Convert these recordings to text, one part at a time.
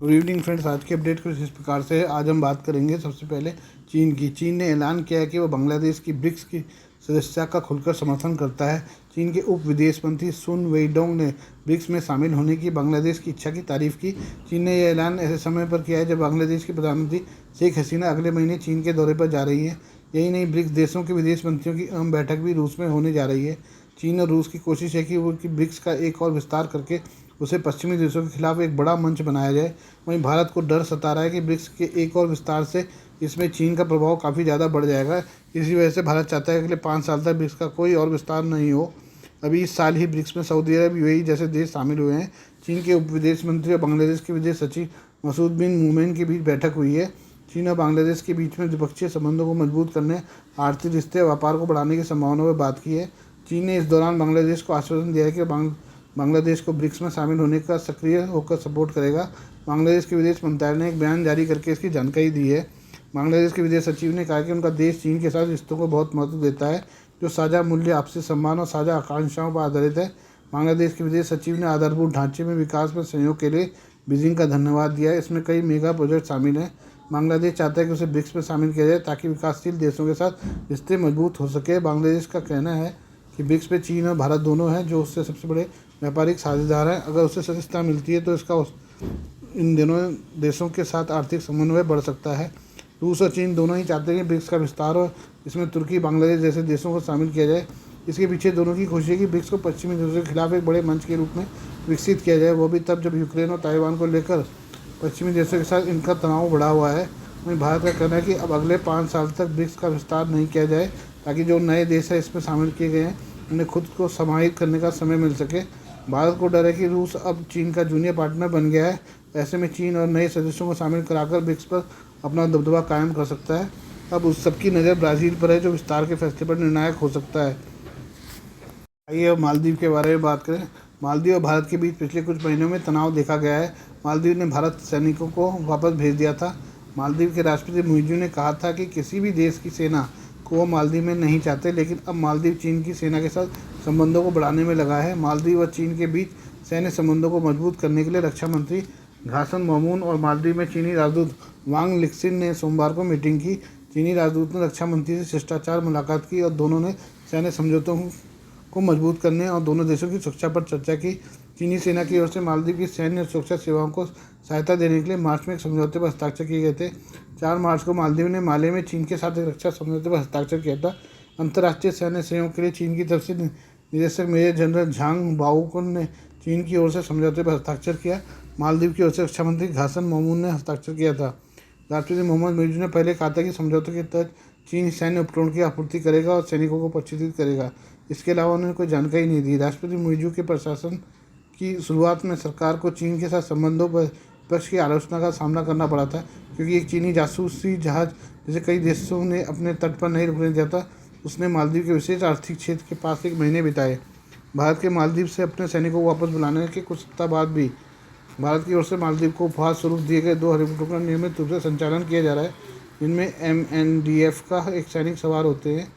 Good evening friends. आज की update कुछ इस प्रकार से है। आज हम बात करेंगे सबसे पहले चीन की। चीन ने ऐलान किया है कि वह बांग्लादेश की ब्रिक्स की सदस्यता का खुलकर समर्थन करता है। चीन के उप विदेश मंत्री सुन वेइडोंग ने ब्रिक्स में शामिल होने की बांग्लादेश की इच्छा की तारीफ की। चीन ने यह ऐलान ऐसे समय पर किया है जब बांग्लादेश की प्रधानमंत्री शेख हसीना अगले महीने चीन के दौरे पर जा रही हैं। यही नहीं, ब्रिक्स देशों के विदेश मंत्रियों की अहम बैठक भी रूस में होने जा रही है। चीन और रूस की कोशिश है कि वो ब्रिक्स का एक और विस्तार करके उसे पश्चिमी देशों के खिलाफ एक बड़ा मंच बनाया जाए। वहीं भारत को डर सता रहा है कि ब्रिक्स के एक और विस्तार से इसमें चीन का प्रभाव काफ़ी ज़्यादा बढ़ जाएगा। इसी वजह से भारत चाहता है कि अगले 5 साल तक ब्रिक्स का कोई और विस्तार नहीं हो। अभी इस साल ही ब्रिक्स में सऊदी अरब, यूएई जैसे देश शामिल हुए हैं। चीन के उप विदेश मंत्री और बांग्लादेश के विदेश सचिव मसूद बिन मोमेन के बीच बैठक हुई है। चीन और बांग्लादेश के बीच में द्विपक्षीय संबंधों को मजबूत करने, आर्थिक रिश्ते और व्यापार को बढ़ाने की संभावनाओं पर बात की है। चीन ने इस दौरान बांग्लादेश को आश्वासन दिया है कि बांग्लादेश को ब्रिक्स में शामिल होने का सक्रिय होकर सपोर्ट करेगा। बांग्लादेश के विदेश मंत्रालय ने एक बयान जारी करके इसकी जानकारी दी है। बांग्लादेश के विदेश सचिव ने कहा कि उनका देश चीन के साथ रिश्तों को बहुत महत्व देता है, जो साझा मूल्य, आपसी सम्मान और साझा आकांक्षाओं पर आधारित है। बांग्लादेश के विदेश सचिव ने आधारभूत ढांचे में विकास में सहयोग के लिए बीजिंग का धन्यवाद दिया है। इसमें कई मेगा प्रोजेक्ट शामिल हैं। बांग्लादेश चाहता है कि उसे ब्रिक्स में शामिल किया जाए ताकि विकासशील देशों के साथ रिश्ते मजबूत हो सके। बांग्लादेश का कहना है कि ब्रिक्स में चीन और भारत दोनों हैं जो उससे सबसे बड़े व्यापारिक साझेदार हैं। अगर उसे सदस्यता मिलती है तो इन दोनों देशों के साथ आर्थिक समन्वय बढ़ सकता है। रूस और चीन दोनों ही चाहते हैं कि ब्रिक्स का विस्तार और इसमें तुर्की, बांग्लादेश जैसे देशों को शामिल किया जाए। इसके पीछे दोनों की कोशिश है कि ब्रिक्स को पश्चिमी देशों के खिलाफ एक बड़े मंच के रूप में विकसित किया जाए, वो भी तब जब यूक्रेन और ताइवान को लेकर पश्चिमी देशों के साथ इनका तनाव बढ़ा हुआ है। वहीं भारत का कहना है कि अब अगले 5 साल तक ब्रिक्स का विस्तार नहीं किया जाए ताकि जो नए देश हैं इसमें शामिल किए गए हैं उन्हें खुद को समाहित करने का समय मिल सके। भारत को डर है कि रूस अब चीन का जूनियर पार्टनर बन गया है। ऐसे में चीन और नए सदस्यों को शामिल कराकर ब्रिक्स पर अपना दबदबा कायम कर सकता है। अब उस सबकी नज़र ब्राज़ील पर है जो विस्तार के फैसले पर निर्णायक हो सकता है। आइए अब मालदीव के बारे में बात करें। मालदीव और भारत के बीच पिछले कुछ महीनों में तनाव देखा गया है। मालदीव ने भारत सैनिकों को वापस भेज दिया था। मालदीव के राष्ट्रपति मुइज़ू ने कहा था कि किसी भी देश की सेना को वो मालदीव में नहीं चाहते, लेकिन अब मालदीव चीन की सेना के साथ संबंधों को बढ़ाने में लगा है। मालदीव और चीन के बीच सैन्य संबंधों को मजबूत करने के लिए रक्षा मंत्री घासन ममून और मालदीव में चीनी राजदूत वांग लिक्सिन ने सोमवार को मीटिंग की। चीनी राजदूत ने रक्षा मंत्री से शिष्टाचार मुलाकात की और दोनों ने सैन्य समझौतों को मजबूत करने और दोनों देशों की सुरक्षा पर चर्चा की। चीनी सेना की ओर से मालदीव की सैन्य सुरक्षा सेवाओं को सहायता देने के लिए मार्च में एक समझौते पर हस्ताक्षर किए गए थे। 4 मार्च को मालदीव ने माले में चीन के साथ एक रक्षा समझौते पर हस्ताक्षर किया था। अंतर्राष्ट्रीय सैन्य सहयोग के लिए चीन की तरफ से निदेशक मेजर जनरल झांग बाओकुन ने चीन की ओर से समझौते पर हस्ताक्षर किया। मालदीव की ओर से रक्षा मंत्री घासन ममून ने हस्ताक्षर किया था। राष्ट्रपति मोहम्मद मुइज़ू ने पहले कहा था कि समझौते के तहत चीन सैन्य उपकरणों की आपूर्ति करेगा और सैनिकों को प्रशिक्षित करेगा। इसके अलावा उन्होंने कोई जानकारी नहीं दी। राष्ट्रपति मुइज़ू के प्रशासन की शुरुआत में सरकार को चीन के साथ संबंधों पर विपक्ष की आलोचना का सामना करना पड़ा था, क्योंकि एक चीनी जासूसी जहाज जिसे कई देशों ने अपने तट पर नहीं रुकने दिया था, उसने मालदीव के विशेष आर्थिक क्षेत्र के पास 1 महीने बिताए। भारत के मालदीव से अपने सैनिकों को वापस बुलाने के कुछ सप्ताह बाद भी भारत की ओर से मालदीव को उपहार स्वरूप दिए गए 2 हेलीकॉप्टरों का नियमित रूप से संचालन किया जा रहा है, जिनमें MNDF का एक सैनिक सवार होते हैं।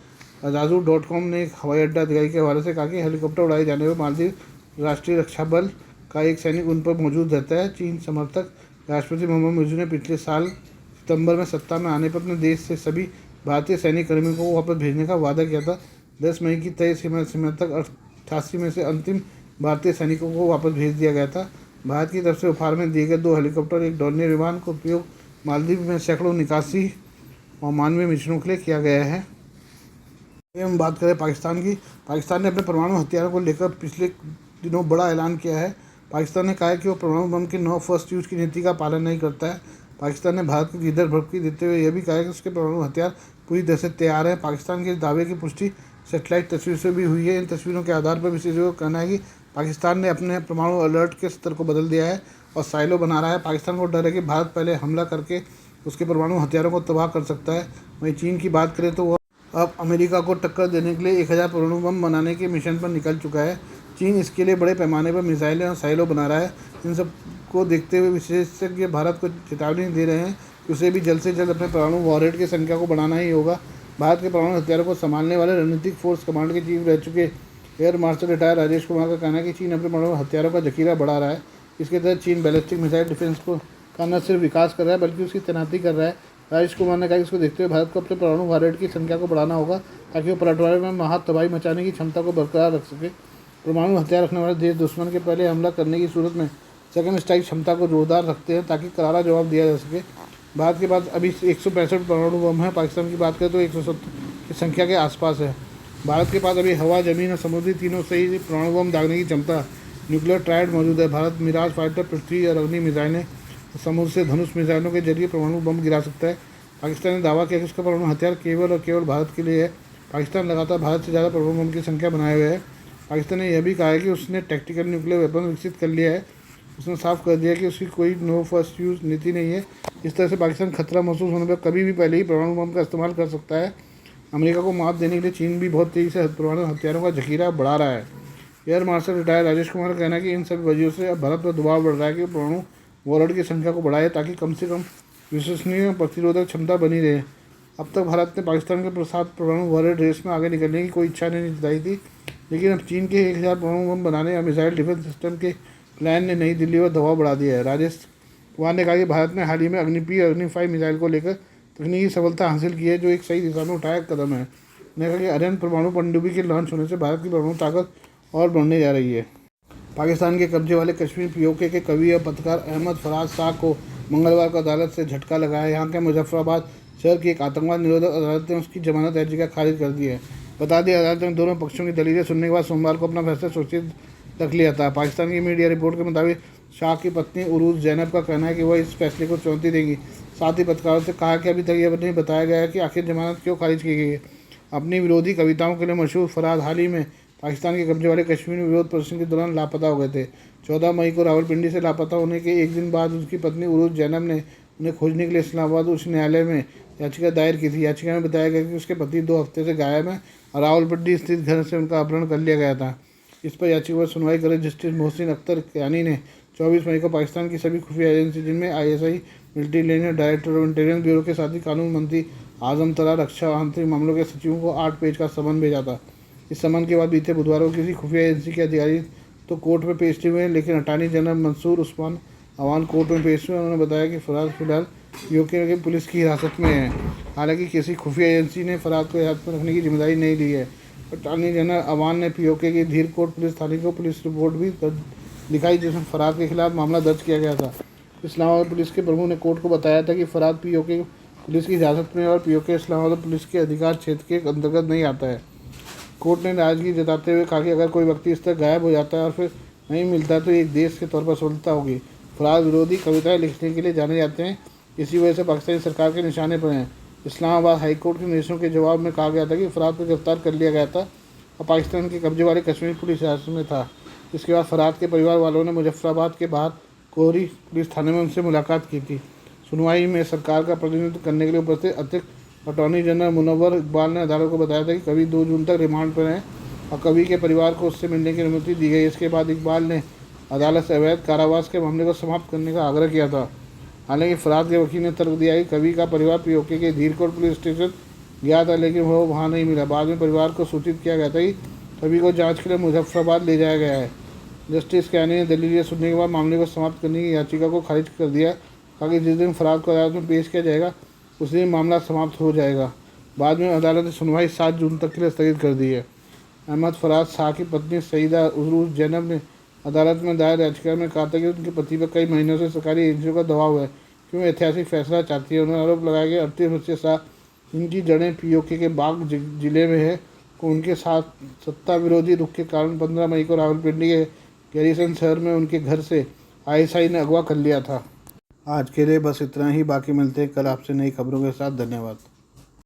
Azazu.com ने एक हवाई अड्डा अधिकारी के हवाले से कहा कि हेलीकॉप्टर उड़ाए जाने पर मालदीव राष्ट्रीय रक्षा बल का एक सैनिक उन पर मौजूद रहता है। चीन समर्थक राष्ट्रपति मोहम्मद मुइज़ू ने पिछले साल सितंबर में सत्ता में आने पर अपने देश से सभी भारतीय सैनिक कर्मियों को वापस भेजने का वादा किया था। 10 मई की तय सीमा तक 88 में से अंतिम भारतीय सैनिकों को वापस भेज दिया गया था। भारत की तरफ से उपहार में दिए गए 2 हेलीकॉप्टर, एक डॉर्नियर विमान का उपयोग मालदीव में सैकड़ों निकासी और मानवीय मिशनों के लिए किया गया है। हम बात करें पाकिस्तान की। पाकिस्तान ने अपने परमाणु हथियारों को लेकर पिछले दिनों बड़ा ऐलान किया है। पाकिस्तान ने कहा है कि वो परमाणु बम के नो फर्स्ट यूज़ की नीति का पालन नहीं करता है। पाकिस्तान ने भारत को गिरदर भड़की देते हुए यह भी कहा है कि उसके परमाणु हथियार पूरी तरह से तैयार हैं। पाकिस्तान के दावे की पुष्टि सेटेलाइट तस्वीर से भी हुई है। इन तस्वीरों के आधार पर विशेषज्ञों का कहना है कि पाकिस्तान ने अपने परमाणु अलर्ट के स्तर को बदल दिया है और साइलो बना रहा है। पाकिस्तान को डर है कि भारत पहले हमला करके उसके परमाणु हथियारों को तबाह कर सकता है। वहीं चीन की बात करें तो वह अब अमेरिका को टक्कर देने के लिए 1000 परमाणु बम बनाने के मिशन पर निकल चुका है। चीन इसके लिए बड़े पैमाने पर मिसाइलें और साइलो बना रहा है। इन सब को देखते हुए विशेषज्ञ भारत को चेतावनी दे रहे हैं कि उसे भी जल्द से जल्द अपने परमाणु वॉरहेड की संख्या को बढ़ाना ही होगा। भारत के परमाणु हथियारों को संभालने वाले रणनीतिक फोर्स कमांड के चीफ रह चुके air marshal retire Rajesh Kumar का कहना है कि चीन अपने परमाणु हथियारों का जखीरा बढ़ा रहा है। इसके तहत चीन बैलिस्टिक मिसाइल डिफेंस का का न सिर्फ विकास कर रहा है बल्कि उसकी तैनाती कर रहा है। राजेश कुमार ने कहा कि इसको देखते हुए भारत को अपने परमाणु वॉरहेड की संख्या को बढ़ाना होगा ताकि वो पलटवार में महा तबाही मचाने की क्षमता को बरकरार रख सके। परमाणु हथियार रखने वाले देश दुश्मन के पहले हमला करने की सूरत में सेकंड स्ट्राइक क्षमता को जोरदार रखते हैं ताकि करारा जवाब दिया जा सके। भारत के पास अभी 165 परमाणु बम है। पाकिस्तान की बात करें तो 170 की संख्या के आसपास है। भारत के पास अभी हवा, जमीन और समुद्री तीनों से ही परमाणु बम दागने की क्षमता, न्यूक्लियर ट्रायड मौजूद है। भारत मिराज फाइटर, पृथ्वी और अग्नि मिसाइलें, समुद्र से धनुष मिसाइलों के जरिए परमाणु बम गिरा सकता है। पाकिस्तान ने दावा किया कि उसका परमाणु हथियार केवल और केवल भारत के लिए है। पाकिस्तान लगातार भारत से ज़्यादा परमाणु बम की संख्या बनाए हुए है। पाकिस्तान ने यह भी कहा है कि उसने टैक्टिकल न्यूक्लियर वेपन विकसित कर लिया है। उसने साफ कर दिया कि उसकी कोई नो फर्स्ट यूज़ नीति नहीं है। इस तरह से पाकिस्तान खतरा महसूस होने पर कभी भी पहले ही परमाणु बम का इस्तेमाल कर सकता है। अमेरिका को मात देने के लिए चीन भी बहुत तेज़ी से परमाणु हथियारों का जखीरा बढ़ा रहा है। Air marshal retired Rajesh Kumar का कहना है कि इन सभी वजहों से अब भारत पर दबाव बढ़ रहा है कि परमाणु वॉरहेड की संख्या को बढ़ाए ताकि कम से कम विश्वसनीय प्रतिरोधक क्षमता बनी रहे। अब तक भारत ने पाकिस्तान के साथ परमाणु वॉरहेड रेस में आगे निकलने की कोई इच्छा नहीं जताई थी, लेकिन अब चीन के 1000 परमाणु बम बनाने या मिसाइल डिफेंस सिस्टम के प्लान ने नई दिल्ली पर दबाव बढ़ा दिया है। राजेश कुमार ने कहा कि भारत ने हाल ही में अग्नि-P और अग्नि-5 मिसाइल को लेकर तकनीकी सफलता हासिल की है, जो एक सही दिशा में उठाया कदम है। उन्होंने कहा कि आर्यन परमाणु पनडुब्बी के लॉन्च होने से भारत की परमाणु ताकत और बढ़ने जा रही है। पाकिस्तान के कब्जे वाले कश्मीर POK के कवि और पत्रकार अहमद फराज शाह को मंगलवार को अदालत से झटका लगा है। यहाँ के मुजफ्फराबाद शहर की एक आतंकवाद निरोधक अदालत ने उसकी जमानत याचिका खारिज कर दी है। बता दें, अदालत ने दोनों पक्षों की दलीलें सुनने के बाद सोमवार को अपना फैसला सुरक्षित रख लिया था। पाकिस्तान की मीडिया रिपोर्ट के मुताबिक शाह की पत्नी उरूज जैनब का कहना है कि वह इस फैसले को चुनौती देगी। साथ ही पत्रकारों से कहा कि अभी तक यह नहीं बताया गया है कि आखिर जमानत क्यों खारिज की गई है। अपनी विरोधी कविताओं के लिए मशहूर फराज हाल ही में पाकिस्तान के कब्जे वाले कश्मीर में विरोध प्रदर्शन के दौरान लापता हो गए थे। 14 मई को रावलपिंडी से लापता होने के एक दिन बाद उसकी पत्नी उरूज जैनब ने उन्हें खोजने के लिए इस्लामाबाद उच्च न्यायालय में याचिका दायर की थी। याचिका में बताया गया कि उसके पति 2 हफ्ते से गायब हैं और रावलपिंडी स्थित घर से उनका अपहरण कर लिया गया था। इस पर याचिका पर सुनवाई कर जस्टिस मोहसिन अख्तर कियानी ने 24 मई को पाकिस्तान की सभी खुफिया एजेंसी, जिनमें ISI, मिलिट्री इंटेलिजेंस डायरेक्टर और इंटेलिजेंस ब्यूरो के साथ ही कानून मंत्री आजम तरा, रक्षा और आंतरिक मामलों के सचिवों को 8 पेज का समन भेजा था। इस समन के बाद बीते बुधवार को किसी खुफिया एजेंसी के अधिकारी तो कोर्ट में पेश हुए हैं, लेकिन attorney general Mansoor Usman Awan court में पेश हुए। उन्होंने बताया कि फराज फिलहाल POK की पुलिस की हिरासत में है। हालांकि किसी खुफिया एजेंसी ने फराज को हिरासत में रखने की जिम्मेदारी नहीं ली है। अटॉर्नी जनरल अवान ने POK की धीरकोट पुलिस थाने को पुलिस रिपोर्ट भी दिखाई, जिसमें फराज के खिलाफ मामला दर्ज किया गया था। इस्लामाबाद पुलिस के प्रमुख ने कोर्ट को बताया था कि फराज POK पुलिस की हिरासत में और POK इस्लामाबाद पुलिस के अधिकार क्षेत्र के अंतर्गत नहीं आता है। कोर्ट ने नाराजगी जताते हुए कहा कि अगर कोई व्यक्ति इस तरह गायब हो जाता है और फिर नहीं मिलता है तो एक देश के तौर पर सफलता होगी। फराज विरोधी कविताएं लिखने के लिए जाने जाते हैं, इसी वजह से पाकिस्तानी सरकार के निशाने पर हैं। इस्लामाबाद हाईकोर्ट के निर्देशों के जवाब में कहा गया था कि फराज को गिरफ्तार कर लिया गया था और पाकिस्तान के कब्जे वाले कश्मीर पुलिस हिरासत में था। इसके बाद फराज के परिवार वालों ने मुजफ्फराबाद के बाहर कोहरी पुलिस थाने में उनसे मुलाकात की थी। सुनवाई में सरकार का प्रतिनिधित्व करने के लिए उपस्थित अतिरिक्त अटॉर्नी जनरल मुनव्वर इकबाल ने अदालत को बताया था कि कवि 2 जून तक रिमांड पर हैं और कवि के परिवार को उससे मिलने की अनुमति दी गई। इसके बाद इकबाल ने अदालत से अवैध कारावास के मामले को समाप्त करने का आग्रह किया था। हालांकि फराज के वकील ने तर्क दिया कि कवि का परिवार POK के धीरकोट पुलिस स्टेशन गया था, लेकिन वह वहाँ नहीं मिला। बाद में परिवार को सूचित किया गया था कि कवि को जाँच के लिए मुजफ्फराबाद ले जाया गया है। जस्टिस कियानी ने दलीलें सुनने के बाद मामले को समाप्त करने की याचिका को खारिज कर दिया। कहा कि जिस दिन फराज को अदालत में पेश किया जाएगा उस दिन मामला समाप्त हो जाएगा। बाद में अदालत ने सुनवाई 7 जून तक के लिए स्थगित कर दी है। अहमद फराज शाह की पत्नी सईदा उरूज जैनब ने अदालत में दायर याचिका में कहा था कि उनके पति पर कई महीनों से सरकारी एजेंसियों का दबाव है कि वो ऐतिहासिक फैसला चाहती है। उन्होंने आरोप लगाया कि 38 वर्षीय शाह, जिनकी जड़ें POK के बाग जिले में है, को उनके साथ सत्ता विरोधी रुख के कारण 15 मई को रावलपिंडी के गैरीसन शहर में उनके घर से ISI ने अगवा कर लिया था। आज के लिए बस इतना ही। बाकी मिलते हैं कल आपसे नई खबरों के साथ। धन्यवाद।